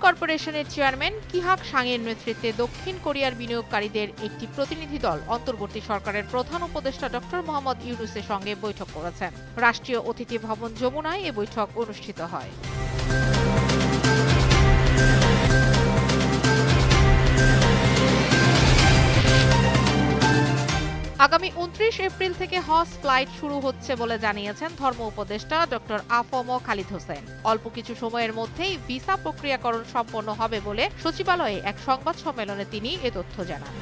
কর্পোরেশনের চেয়ারম্যান কিহাক সাংয়ের নেতৃত্বে দক্ষিণ কোরিয়ার বিনিয়োগকারীদের একটি প্রতিনিধি দল অন্তর্বর্তী সরকারের প্রধান উপদেষ্টা ডক্টর মোহাম্মদ ইউনূসের সঙ্গে বৈঠক করেছেন। রাষ্ট্রীয় অতিথি ভবন যমুনায় এ বৈঠক অনুষ্ঠিত হয়। আগামী ২৯ এপ্রিল থেকে হজ ফ্লাইট শুরু হচ্ছে বলে জানিয়েছেন ধর্ম উপদেষ্টা ডক্টর আ.ফ.ম. খালিদ হোসেন। অল্প কিছু সময়ের মধ্যেই ভিসা প্রক্রিয়াকরণ সম্পন্ন হবে বলে সচিবালয়ে এক সংবাদ সম্মেলনে তিনি এ তথ্য জানান।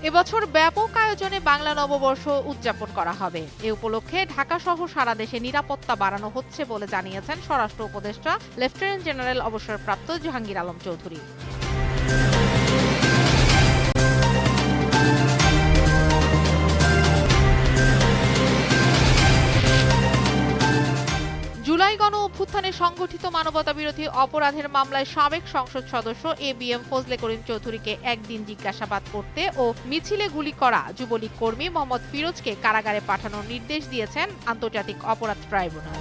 এবছর ব্যাপক আয়োজনে বাংলা নববর্ষ উদযাপন করা হবে। এ উপলক্ষে ঢাকা সহ সারা দেশে নিরাপত্তা বাড়ানো হচ্ছে বলে জানিয়েছেন স্বরাষ্ট্র উপদেষ্টা লেফটেন্যান্ট জেনারেল অবসরপ্রাপ্ত জাহাঙ্গীর আলম চৌধুরী। জুলাই গণ অভ্যুত্থানে সংগঠিত মানবতাবিরোধী অপরাধের মামলায় সাবেক সংসদ সদস্য এ.বি.এম. ফজলে করিম চৌধুরীকে একদিন জিজ্ঞাসাবাদ করতে ও মিছিলে গুলি করা যুবলীগ কর্মী মোহাম্মদ ফিরোজকে কারাগারে পাঠানোর নির্দেশ দিয়েছেন আন্তর্জাতিক অপরাধ ট্রাইব্যুনাল।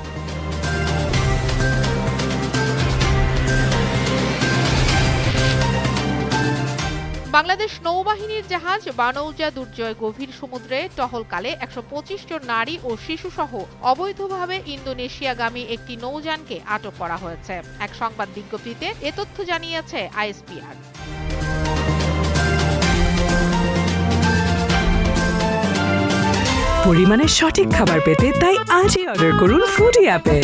বাংলাদেশ নৌবাহিনীর জাহাজ বানৌজা দুর্জয় গভীর সমুদ্রে টহলকালে ১২৫ জন নারী ও শিশুসহ অবৈধভাবে ইন্দোনেশিয়াগামী একটি নৌযানকে আটক করা হয়েছে। এক সংবাদ বিজ্ঞপ্তিতে এ তথ্য জানিয়েছে আইএসপিআর। পরিমাণের সঠিক খাবার পেতে তাই আজই অর্ডার করুন ফুডি অ্যাপে।